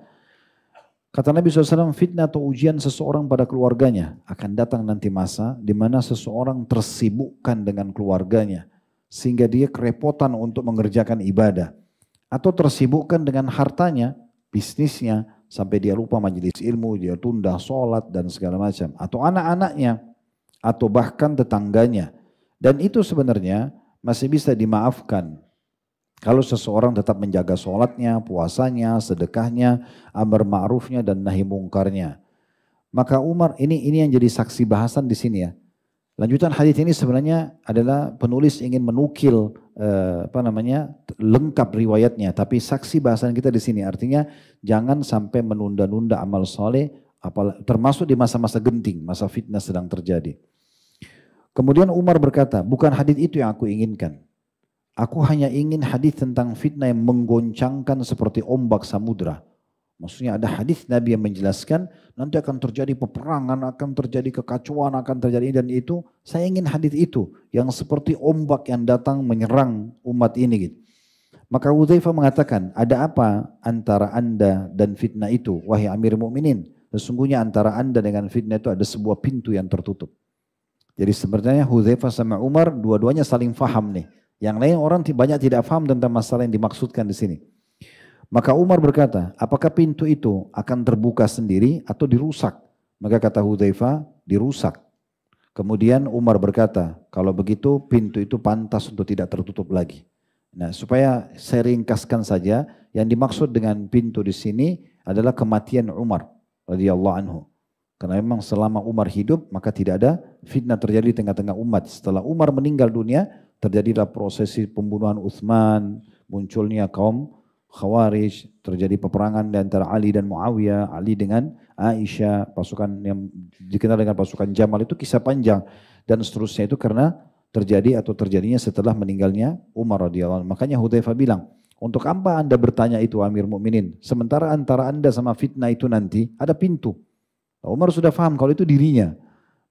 [SPEAKER 1] kata Nabi SAW, fitnah atau ujian seseorang pada keluarganya akan datang nanti masa di mana seseorang tersibukkan dengan keluarganya sehingga dia kerepotan untuk mengerjakan ibadah atau tersibukkan dengan hartanya, bisnisnya sampai dia lupa majelis ilmu, dia tunda sholat dan segala macam, atau anak-anaknya atau bahkan tetangganya, dan itu sebenarnya masih bisa dimaafkan. Kalau seseorang tetap menjaga sholatnya, puasanya, sedekahnya, amar ma'rufnya dan nahi mungkarnya. Maka Umar, ini yang jadi saksi bahasan di sini ya. Lanjutan hadis ini sebenarnya adalah penulis ingin menukil lengkap riwayatnya, tapi saksi bahasan kita di sini artinya jangan sampai menunda-nunda amal soleh, termasuk di masa-masa genting, masa fitnah sedang terjadi. Kemudian Umar berkata, bukan hadis itu yang aku inginkan. Aku hanya ingin hadis tentang fitnah yang menggoncangkan seperti ombak samudra. Maksudnya ada hadis Nabi yang menjelaskan nanti akan terjadi peperangan, akan terjadi kekacauan, akan terjadi dan itu. Saya ingin hadis itu yang seperti ombak yang datang menyerang umat ini gitu. Maka Hudzaifah mengatakan, ada apa antara anda dan fitnah itu, wahai Amir Mukminin? Sesungguhnya antara anda dengan fitnah itu ada sebuah pintu yang tertutup. Jadi sebenarnya Hudzaifah sama Umar dua-duanya saling faham nih. Yang lain orang banyak tidak paham tentang masalah yang dimaksudkan di sini. Maka Umar berkata, apakah pintu itu akan terbuka sendiri atau dirusak? Maka kata Hudzaifah, dirusak. Kemudian Umar berkata, kalau begitu pintu itu pantas untuk tidak tertutup lagi. Nah, supaya saya ringkaskan saja, yang dimaksud dengan pintu di sini adalah kematian Umar radhiyallahu anhu. Karena memang selama Umar hidup, maka tidak ada fitnah terjadi di tengah-tengah umat. Setelah Umar meninggal dunia, terjadilah prosesi pembunuhan Utsman, munculnya kaum Khawarij, terjadi peperangan di antara Ali dan Muawiyah, Ali dengan Aisyah, pasukan yang dikenal dengan pasukan Jamal, itu kisah panjang dan seterusnya itu karena terjadinya setelah meninggalnya Umar radhiyallahu anhu. Makanya Hudzaifah bilang, untuk apa anda bertanya itu Amir Mukminin? Sementara antara anda sama fitnah itu nanti ada pintu. Umar sudah paham kalau itu dirinya.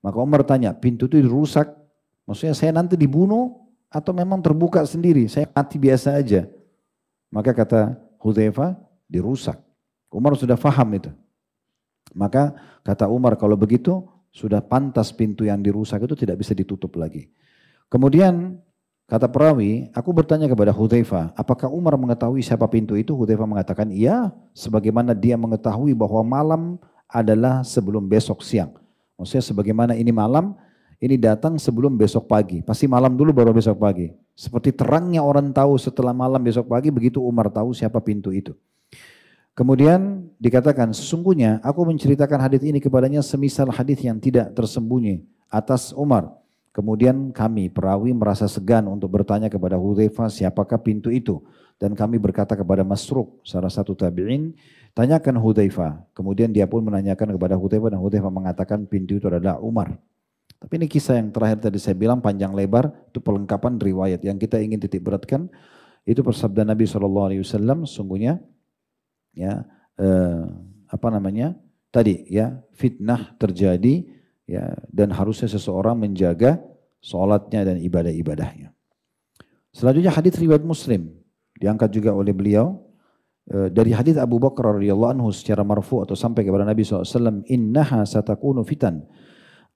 [SPEAKER 1] Maka Umar tanya, pintu itu dirusak? Maksudnya saya nanti dibunuh atau memang terbuka sendiri? Saya mati biasa aja. Maka kata Hudzaifah, dirusak. Umar sudah paham itu. Maka kata Umar, kalau begitu sudah pantas pintu yang dirusak itu tidak bisa ditutup lagi. Kemudian kata perawi, aku bertanya kepada Hudzaifah, apakah Umar mengetahui siapa pintu itu? Hudzaifah mengatakan, iya, sebagaimana dia mengetahui bahwa malam adalah sebelum besok siang. Maksudnya sebagaimana ini malam, ini datang sebelum besok pagi. Pasti malam dulu baru besok pagi. Seperti terangnya orang tahu setelah malam besok pagi, begitu Umar tahu siapa pintu itu. Kemudian dikatakan, sesungguhnya aku menceritakan hadis ini kepadanya semisal hadis yang tidak tersembunyi atas Umar. Kemudian kami perawi merasa segan untuk bertanya kepada Hudzaifah siapakah pintu itu. Dan kami berkata kepada Masruq, salah satu tabi'in, tanyakan Hudzaifah. Kemudian dia pun menanyakan kepada Hudzaifah dan Hudzaifah mengatakan pintu itu adalah Umar. Tapi ini kisah yang terakhir tadi saya bilang panjang lebar, itu pelengkapan riwayat. Yang kita ingin titik beratkan, itu persabda Nabi SAW, sungguhnya ya tadi ya fitnah terjadi ya, dan harusnya seseorang menjaga sholatnya dan ibadah-ibadahnya. Selanjutnya hadis riwayat Muslim diangkat juga oleh beliau dari hadis Abu Bakar radhiyallahu anhu secara marfu atau sampai kepada Nabi SAW, innaha satakunu fitan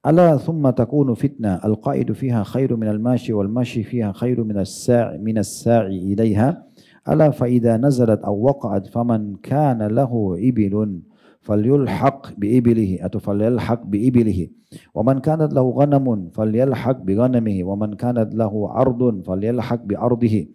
[SPEAKER 1] ala thumma takunu fitnah al-qa'idu fiha khairu minal mashi wal mashi fiha khairu minas sa'i ilaiha ala fa idza nazalat aw waqa'at faman kana lahu ibilun falyulhaq biibilihi atau falyalhaq biibilihi. Wa man kanat lahu ghanamun falyalhaq bi ghanamihi wa man kanat lahu ardun falyalhaq bi ardihi.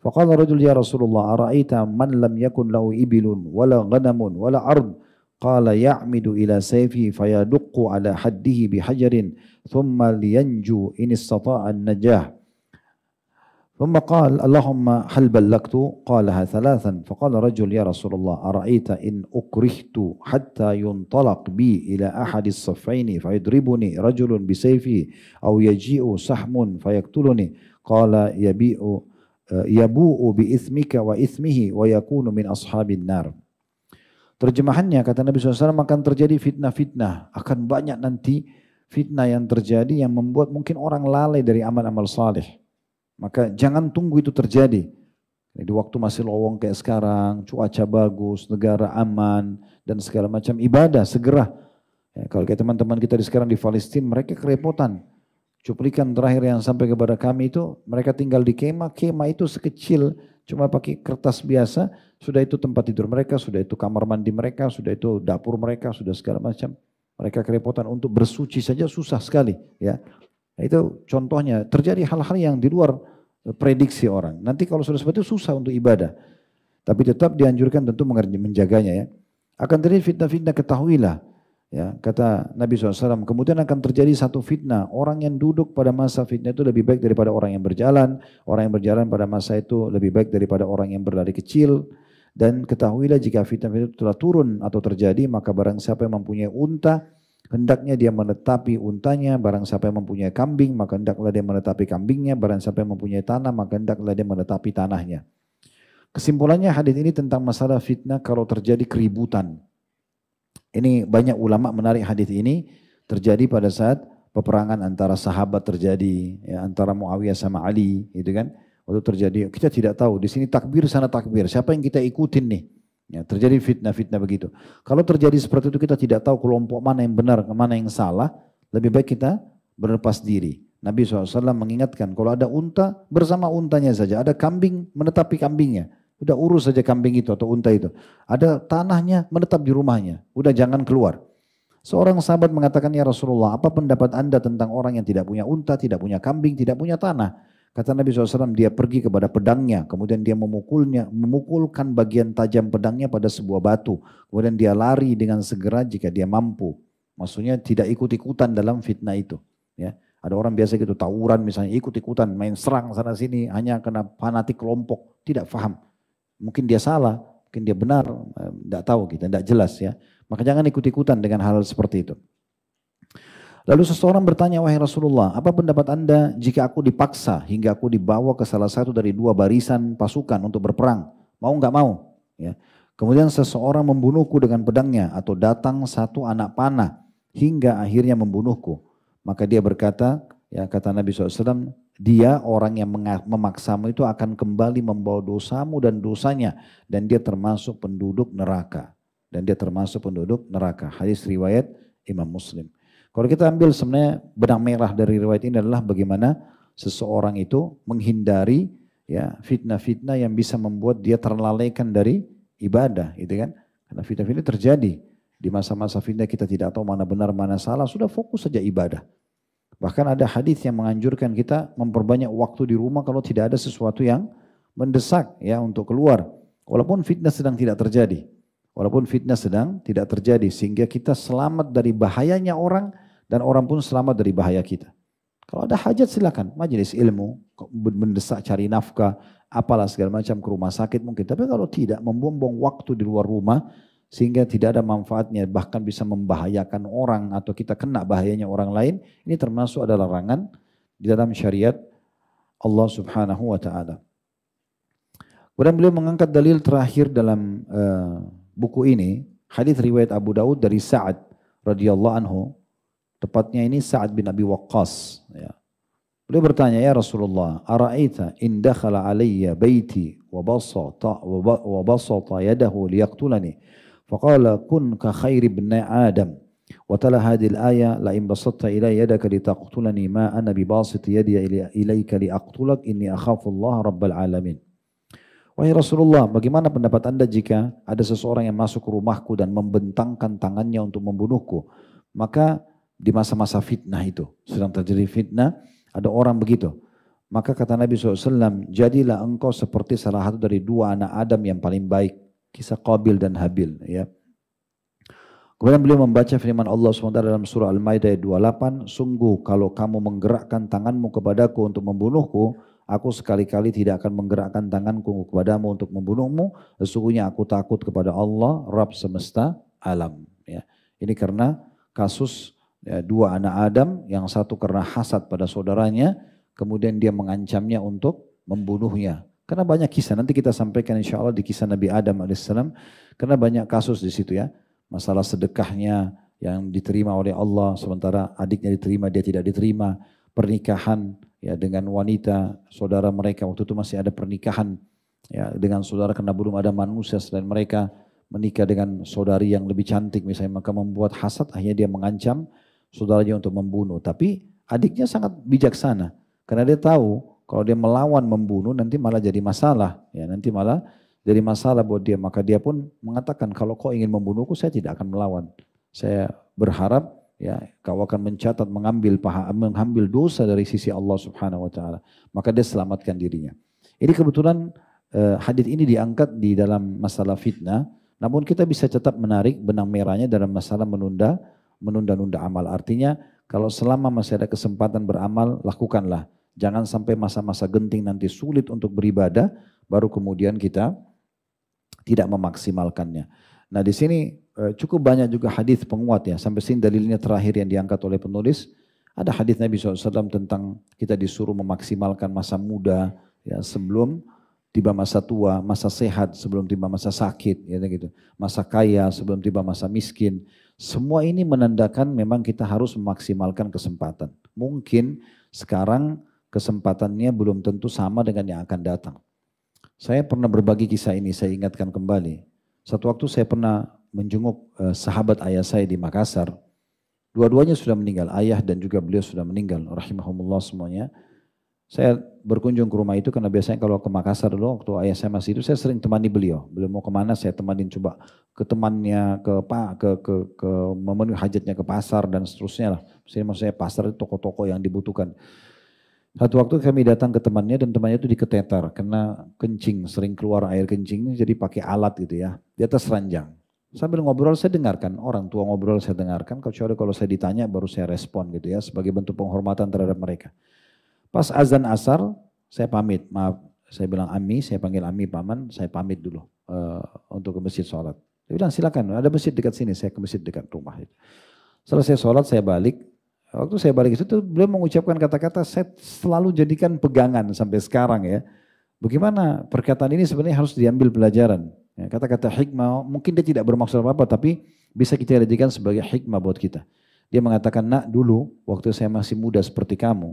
[SPEAKER 1] Faqala rajul ya Rasulullah ara'aita man lam yakun lahu ibilun wala ghanamun wala ard. Qala ya'midu ila sayfihi fayaduqqu ala haddihi bihajarin thumma liyanju in istata'a an-najah. ثم قال اللهم هل بلغت قالها ثلاثا فقال رجل يا رسول الله أرأيت إن أكرهت حتى ينطلق بي إلى أحد الصفين فيضربني رجل بسيفه أو يجيء سحم فيقتلني قال يبوء بإثمك وإثمه ويكون من أصحاب النار. Terjemahannya kata Nabi SAW akan terjadi fitnah-fitnah, akan banyak nanti fitnah yang terjadi yang membuat mungkin orang lalai dari amal-amal saleh. Maka jangan tunggu itu terjadi. Di waktu masih lowong kayak sekarang, cuaca bagus, negara aman, dan segala macam ibadah segera. Ya, kalau kayak teman-teman kita sekarang di Palestina, mereka kerepotan. Cuplikan terakhir yang sampai kepada kami itu, mereka tinggal di kemah itu sekecil, cuma pakai kertas biasa, sudah itu tempat tidur mereka, sudah itu kamar mandi mereka, sudah itu dapur mereka, sudah segala macam. Mereka kerepotan untuk bersuci saja susah sekali. Ya. Nah, itu contohnya, terjadi hal-hal yang di luar prediksi orang. Nanti kalau sudah seperti itu susah untuk ibadah. Tapi tetap dianjurkan tentu menjaganya ya. Akan terjadi fitnah-fitnah, ketahuilah. Ya, kata Nabi SAW, kemudian akan terjadi satu fitnah. Orang yang duduk pada masa fitnah itu lebih baik daripada orang yang berjalan. Orang yang berjalan pada masa itu lebih baik daripada orang yang berlari kecil. Dan ketahuilah jika fitnah itu telah turun atau terjadi, maka barang siapa yang mempunyai unta, hendaknya dia menetapi untanya. Barang siapa yang mempunyai kambing, maka hendaklah dia menetapi kambingnya. Barang siapa yang mempunyai tanah, maka hendaklah dia menetapi tanahnya. Kesimpulannya hadis ini tentang masalah fitnah kalau terjadi keributan. Ini banyak ulama menarik hadis ini terjadi pada saat peperangan antara sahabat terjadi, ya, antara Muawiyah sama Ali, gitu kan? Waktu terjadi, kita tidak tahu di sini takbir sana takbir, siapa yang kita ikutin nih? Ya, terjadi fitnah-fitnah begitu. Kalau terjadi seperti itu kita tidak tahu kelompok mana yang benar, mana yang salah, lebih baik kita berlepas diri. Nabi SAW mengingatkan kalau ada unta bersama untanya saja, ada kambing menetapi kambingnya. Udah urus saja kambing itu atau unta itu. Ada tanahnya menetap di rumahnya. Udah jangan keluar. Seorang sahabat mengatakan, ya Rasulullah, apa pendapat anda tentang orang yang tidak punya unta, tidak punya kambing, tidak punya tanah? Kata Nabi SAW, dia pergi kepada pedangnya. Kemudian dia memukulkan bagian tajam pedangnya pada sebuah batu. Kemudian dia lari dengan segera jika dia mampu. Maksudnya tidak ikut-ikutan dalam fitnah itu. Ya. Ada orang biasa gitu, tawuran misalnya, ikut-ikutan, main serang sana sini, hanya karena fanatik kelompok, tidak paham. Mungkin dia salah, mungkin dia benar, tidak tahu kita, tidak jelas ya. Maka jangan ikut-ikutan dengan hal seperti itu. Lalu seseorang bertanya, wahai Rasulullah, apa pendapat anda jika aku dipaksa hingga aku dibawa ke salah satu dari dua barisan pasukan untuk berperang? Mau nggak mau? Ya. Kemudian seseorang membunuhku dengan pedangnya atau datang satu anak panah hingga akhirnya membunuhku. Maka dia berkata, ya kata Nabi SAW, dia orang yang memaksamu itu akan kembali membawa dosamu dan dosanya. Dan dia termasuk penduduk neraka. Hadis riwayat Imam Muslim. Kalau kita ambil sebenarnya benang merah dari riwayat ini adalah bagaimana seseorang itu menghindari ya fitnah-fitnah yang bisa membuat dia terlalaikan dari ibadah, gitu kan? Karena fitnah-fitnah terjadi di masa-masa fitnah kita tidak tahu mana benar mana salah, sudah fokus saja ibadah. Bahkan ada hadis yang menganjurkan kita memperbanyak waktu di rumah kalau tidak ada sesuatu yang mendesak ya untuk keluar. Walaupun fitnah sedang tidak terjadi. Sehingga kita selamat dari bahayanya orang dan orang pun selamat dari bahaya kita. Kalau ada hajat silakan, majelis ilmu, mendesak cari nafkah, apalah segala macam ke rumah sakit mungkin. Tapi kalau tidak, membuang-buang waktu di luar rumah sehingga tidak ada manfaatnya, bahkan bisa membahayakan orang atau kita kena bahayanya orang lain, ini termasuk adalah larangan di dalam syariat Allah Subhanahu wa taala. Kemudian beliau mengangkat dalil terakhir dalam buku ini, hadis riwayat Abu Daud dari Sa'ad radhiyallahu anhu, tepatnya ini Sa'ad bin Abi Waqqas. Ya. Beliau bertanya, ya Rasulullah, ara'aita in dakhala alayya baiti wa basata yadahu liyaqtulani, faqala kun ka khairi ibn Adam. Wa tala hadhihi al-aya la in basatta ilayya yadaka litaqtulani ma ana bi basit yadi ilayka liaqtulak inni akhafu Allah rabbal alamin. Wahai Rasulullah, bagaimana pendapat Anda jika ada seseorang yang masuk ke rumahku dan membentangkan tangannya untuk membunuhku? Maka di masa-masa fitnah itu, sedang terjadi fitnah, ada orang begitu. Maka kata Nabi SAW, jadilah engkau seperti salah satu dari dua anak Adam yang paling baik. Kisah Qabil dan Habil. Ya. Kemudian beliau membaca firman Allah SWT dalam surah Al-Maidah ayat 28, sungguh kalau kamu menggerakkan tanganmu kepadaku untuk membunuhku, aku sekali-kali tidak akan menggerakkan tanganku kepadamu untuk membunuhmu, sesungguhnya aku takut kepada Allah, Rabb semesta alam. Ya. Ini karena kasus dua anak Adam, yang satu karena hasad pada saudaranya, kemudian dia mengancamnya untuk membunuhnya. Karena banyak kisah, nanti kita sampaikan insya Allah di kisah Nabi Adam AS, karena banyak kasus di situ ya. Masalah sedekahnya yang diterima oleh Allah, sementara adiknya diterima, dia tidak diterima. Pernikahan ya dengan wanita, saudara mereka, waktu itu masih ada pernikahan ya dengan saudara karena belum ada manusia selain mereka, menikah dengan saudari yang lebih cantik misalnya, maka membuat hasad, akhirnya dia mengancam saudaranya untuk membunuh. Tapi adiknya sangat bijaksana, karena dia tahu kalau dia melawan membunuh nanti malah jadi masalah, ya nanti malah jadi masalah buat dia. Maka dia pun mengatakan, kalau kau ingin membunuhku saya tidak akan melawan. Saya berharap ya kau akan mencatat mengambil dosa dari sisi Allah Subhanahu wa taala. Maka dia selamatkan dirinya. Ini kebetulan hadits ini diangkat di dalam masalah fitnah, namun kita bisa tetap menarik benang merahnya dalam masalah menunda-nunda amal. Artinya kalau selama masih ada kesempatan beramal, lakukanlah. Jangan sampai masa-masa genting nanti sulit untuk beribadah, baru kemudian kita tidak memaksimalkannya. Nah di sini cukup banyak juga hadis penguat ya. Sampai sini dalilnya terakhir yang diangkat oleh penulis. Ada hadis Nabi SAW tentang kita disuruh memaksimalkan masa muda ya, sebelum tiba masa tua, masa sehat sebelum tiba masa sakit, ya gitu. Masa kaya sebelum tiba masa miskin. Semua ini menandakan memang kita harus memaksimalkan kesempatan. Mungkin sekarang kesempatannya belum tentu sama dengan yang akan datang. Saya pernah berbagi kisah ini, saya ingatkan kembali. Satu waktu saya pernah menjenguk sahabat ayah saya di Makassar. Dua-duanya sudah meninggal, ayah dan juga beliau sudah meninggal, rahimahumullah semuanya. Saya berkunjung ke rumah itu karena biasanya kalau ke Makassar dulu, waktu ayah saya masih hidup, saya sering temani beliau. Beliau mau kemana, saya temanin, coba ke temannya, ke memenuhi hajatnya ke pasar dan seterusnya lah. Maksudnya pasar itu toko-toko yang dibutuhkan. Satu waktu kami datang ke temannya dan temannya itu diketeter karena kencing, sering keluar air kencing, jadi pakai alat gitu ya, di atas ranjang. Sambil ngobrol saya dengarkan, orang tua ngobrol saya dengarkan, kecuali kalau saya ditanya baru saya respon gitu ya, sebagai bentuk penghormatan terhadap mereka. Pas azan asar, saya pamit, maaf, saya bilang Ami, saya panggil Ami paman, saya pamit dulu untuk ke masjid sholat. Dia bilang silakan, ada masjid dekat sini, saya ke masjid dekat rumah. Selesai sholat saya balik. Waktu saya balik itu beliau mengucapkan kata-kata saya selalu jadikan pegangan sampai sekarang ya. Bagaimana perkataan ini sebenarnya harus diambil pelajaran. Ya, kata-kata hikmah mungkin dia tidak bermaksud apa-apa tapi bisa kita jadikan sebagai hikmah buat kita. Dia mengatakan, nak dulu waktu saya masih muda seperti kamu,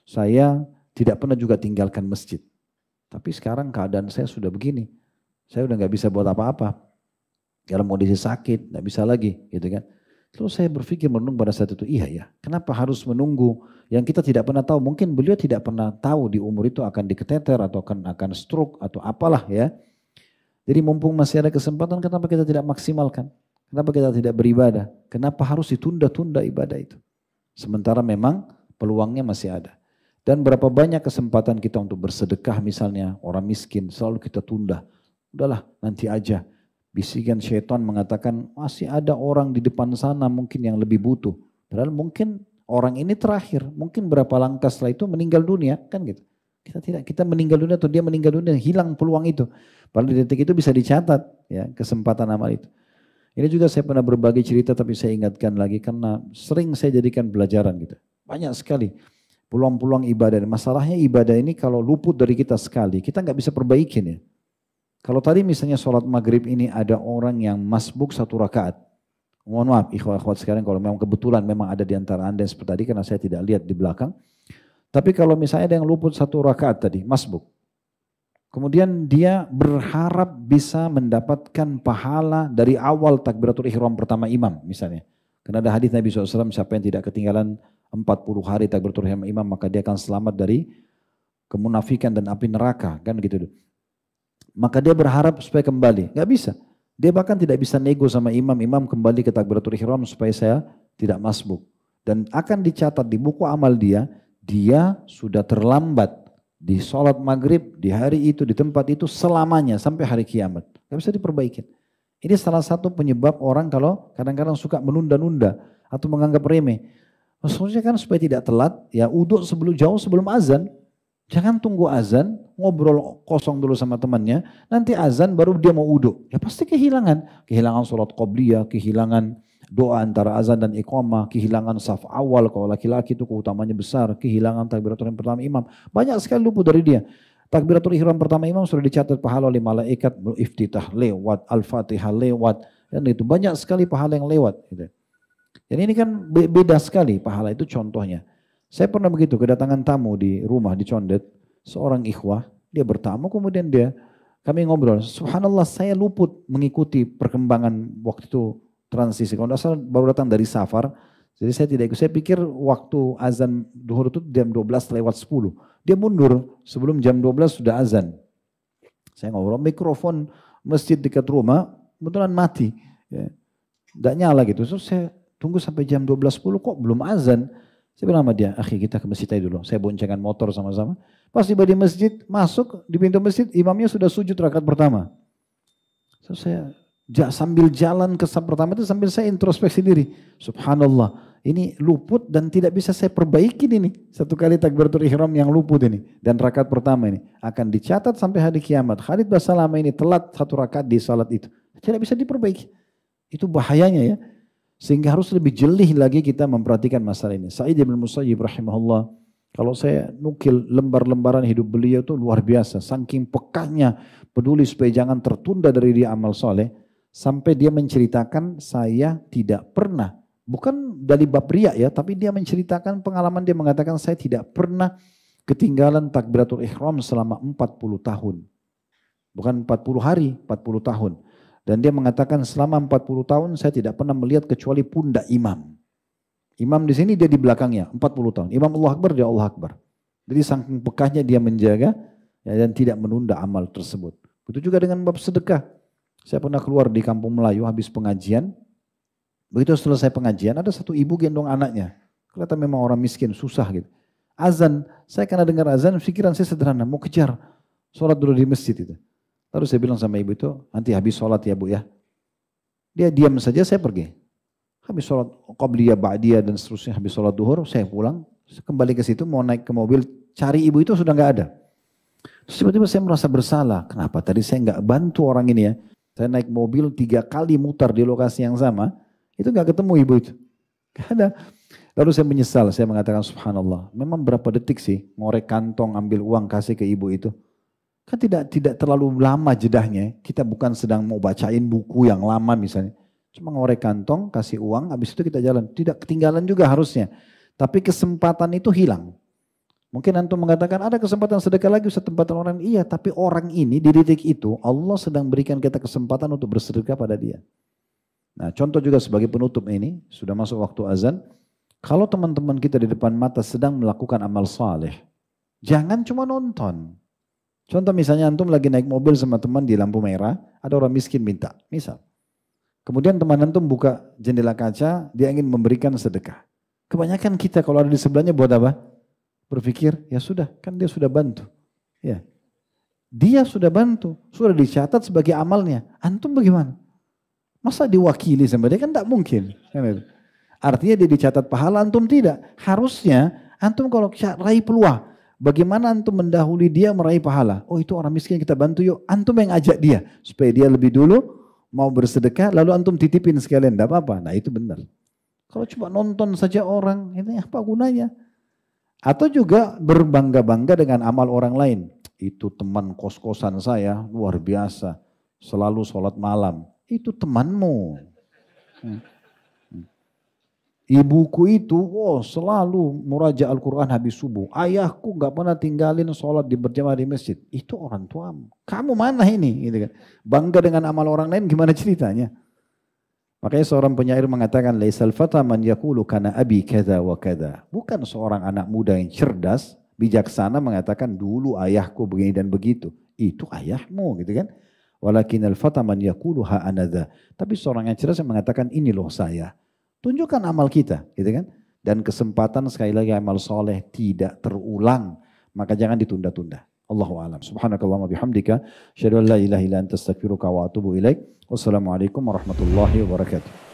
[SPEAKER 1] saya tidak pernah juga tinggalkan masjid. Tapi sekarang keadaan saya sudah begini. Saya udah gak bisa buat apa-apa. Dalam kondisi sakit, gak bisa lagi gitu kan. Terus saya berpikir merenung pada saat itu, iya ya, kenapa harus menunggu yang kita tidak pernah tahu. Mungkin beliau tidak pernah tahu di umur itu akan diketeter atau akan stroke atau apalah ya. Jadi mumpung masih ada kesempatan, kenapa kita tidak maksimalkan? Kenapa kita tidak beribadah? Kenapa harus ditunda-tunda ibadah itu? Sementara memang peluangnya masih ada. Dan berapa banyak kesempatan kita untuk bersedekah misalnya, orang miskin selalu kita tunda. Udahlah nanti aja. Bisikan syaitan mengatakan masih ada orang di depan sana mungkin yang lebih butuh. Padahal mungkin orang ini terakhir, mungkin berapa langkah setelah itu meninggal dunia kan gitu. Kita meninggal dunia atau dia meninggal dunia, hilang peluang itu. Padahal di detik itu bisa dicatat ya kesempatan amal itu. Ini juga saya pernah berbagi cerita tapi saya ingatkan lagi karena sering saya jadikan pelajaran gitu. Banyak sekali peluang-peluang ibadah. Masalahnya ibadah ini kalau luput dari kita sekali, kita nggak bisa perbaikin ya. Kalau tadi misalnya sholat maghrib ini ada orang yang masbuk 1 rakaat. Mohon maaf ikhwah-ikhwat sekalian kalau memang kebetulan memang ada di antara anda seperti tadi karena saya tidak lihat di belakang. Tapi kalau misalnya ada yang luput 1 rakaat tadi, masbuk. Kemudian dia berharap bisa mendapatkan pahala dari awal takbiratul ihram pertama imam misalnya. Karena ada hadis Nabi SAW, siapa yang tidak ketinggalan 40 hari takbiratul ihram imam maka dia akan selamat dari kemunafikan dan api neraka kan gitu. maka dia berharap supaya kembali. Gak bisa. Dia bahkan tidak bisa nego sama imam, imam kembali ke takbiratul ihram supaya saya tidak masbuk. Dan akan dicatat di buku amal dia sudah terlambat di sholat maghrib, di hari itu, di tempat itu selamanya sampai hari kiamat. Gak bisa diperbaikin. Ini salah satu penyebab orang kalau kadang-kadang suka menunda-nunda atau menganggap remeh. Maksudnya kan supaya tidak telat, ya uduk jauh sebelum azan. Jangan tunggu azan, ngobrol kosong dulu sama temannya, nanti azan baru dia mau uduk. Ya pasti kehilangan. Kehilangan sholat qobliyah, kehilangan doa antara azan dan iqamah, kehilangan saf awal kalau laki-laki itu keutamanya besar, kehilangan takbiratul ihram pertama imam. Banyak sekali luput dari dia. Takbiratul ihram pertama imam sudah dicatat pahala oleh malaikat, iftitah lewat, al-fatihah lewat, dan itu banyak sekali pahala yang lewat. Gitu. Dan ini kan beda sekali pahala itu contohnya. Saya pernah begitu kedatangan tamu di rumah di Condet, seorang ikhwah, dia bertamu kemudian kami ngobrol, subhanallah saya luput mengikuti perkembangan waktu itu transisi. Kalau tidak salah baru datang dari safar, jadi saya tidak ikut. Saya pikir waktu azan duhur itu jam 12 lewat 10. Dia mundur sebelum jam 12 sudah azan. Saya ngobrol, mikrofon masjid dekat rumah kebetulan mati. Ya. Tidak nyala gitu. Terus saya tunggu sampai jam 12.10 kok belum azan. Saya bilang sama dia, akhi kita ke masjid aja dulu. Saya boncengan motor sama-sama. Pas tiba di masjid, masuk di pintu masjid, imamnya sudah sujud rakaat pertama. So, saya sambil jalan ke saf pertama itu sambil saya introspeksi diri. Subhanallah, ini luput dan tidak bisa saya perbaiki ini. Satu kali takbiratul ihram yang luput ini. Dan rakaat pertama ini akan dicatat sampai hari kiamat. Khalid Basalamah ini telat satu rakaat di salat itu. Tidak bisa diperbaiki. Itu bahayanya ya. Sehingga harus lebih jeli lagi kita memperhatikan masalah ini. Sa'id bin Musayyib rahimahullah, kalau saya nukil lembar-lembaran hidup beliau itu luar biasa. Saking pekahnya peduli supaya jangan tertunda dari dia amal soleh. Sampai dia menceritakan saya tidak pernah, bukan dari bab riya ya, tapi dia menceritakan pengalaman dia mengatakan saya tidak pernah ketinggalan takbiratul ihram selama 40 tahun. Bukan 40 hari, 40 tahun. Dan dia mengatakan selama 40 tahun saya tidak pernah melihat kecuali pundak imam. Imam di sini dia di belakangnya 40 tahun. Imam Allah Akbar dia Allah Akbar. Jadi saking pekahnya dia menjaga ya, dan tidak menunda amal tersebut. Begitu juga dengan bab sedekah. Saya pernah keluar di kampung Melayu habis pengajian. Begitu selesai pengajian ada satu ibu gendong anaknya. Kelihatan memang orang miskin susah gitu. Azan, saya karena dengar azan pikiran saya sederhana mau kejar sholat dulu di masjid itu. Lalu saya bilang sama ibu itu, nanti habis sholat ya bu ya. Dia diam saja, saya pergi. Habis sholat qobliyah, ba'diyah dan seterusnya, habis sholat duhur, saya pulang. Kembali ke situ, mau naik ke mobil, cari ibu itu sudah nggak ada. Terus tiba-tiba saya merasa bersalah. Kenapa tadi saya nggak bantu orang ini ya. Saya naik mobil 3 kali mutar di lokasi yang sama, itu nggak ketemu ibu itu. Nggak ada. Lalu saya menyesal, saya mengatakan subhanallah. Memang berapa detik sih, ngorek kantong, ambil uang, kasih ke ibu itu. Kan tidak terlalu lama jedahnya. Kita bukan sedang mau bacain buku yang lama misalnya. Cuma ngorek kantong, kasih uang, habis itu kita jalan. Tidak ketinggalan juga harusnya. Tapi kesempatan itu hilang. Mungkin antum mengatakan ada kesempatan sedekah lagi kesempatan orang. Iya, tapi orang ini di detik itu Allah sedang berikan kita kesempatan untuk bersedekah pada dia. Nah contoh juga sebagai penutup ini, sudah masuk waktu azan. Kalau teman-teman kita di depan mata sedang melakukan amal saleh, jangan cuma nonton. Contoh misalnya antum lagi naik mobil sama teman di lampu merah, ada orang miskin minta, misal. Kemudian teman antum buka jendela kaca, dia ingin memberikan sedekah. Kebanyakan kita kalau ada di sebelahnya buat apa? Berpikir, ya sudah, kan dia sudah bantu. Ya, dia sudah bantu, sudah dicatat sebagai amalnya. Antum bagaimana? Masa diwakili sama dia kan tidak mungkin. Artinya dia dicatat pahala, antum tidak. Harusnya antum kalau raih peluang. Bagaimana antum mendahului dia meraih pahala? Oh itu orang miskin kita bantu yuk. Antum yang ajak dia. Supaya dia lebih dulu mau bersedekah lalu antum titipin sekalian. Tidak apa-apa. Nah itu benar. Kalau cuma nonton saja orang, ini apa gunanya? Atau juga berbangga-bangga dengan amal orang lain. Itu teman kos-kosan saya luar biasa. Selalu sholat malam. Itu temanmu. Ibuku itu selalu muraja Al-Quran habis subuh. Ayahku gak pernah tinggalin sholat di berjamaah di masjid. Itu orang tuamu. Kamu mana ini? Gitu kan. Bangga dengan amal orang lain gimana ceritanya? Makanya seorang penyair mengatakan, Laisal fata man yakulu kana abi kada wa kada. Bukan seorang anak muda yang cerdas, bijaksana mengatakan dulu ayahku begini dan begitu. Itu ayahmu gitu kan. Walakinal fata man yaqulu ha anadha. Tapi seorang yang cerdas yang mengatakan ini loh saya. Tunjukkan amal kita gitu kan. Dan kesempatan sekali lagi amal soleh tidak terulang. Maka jangan ditunda-tunda. Allahu a'lam. Subhanakallahumma bihamdika. Asyhadu an la ilaha illa anta astaghfiruka wa atubu ilaik. Wassalamualaikum warahmatullahi wabarakatuh.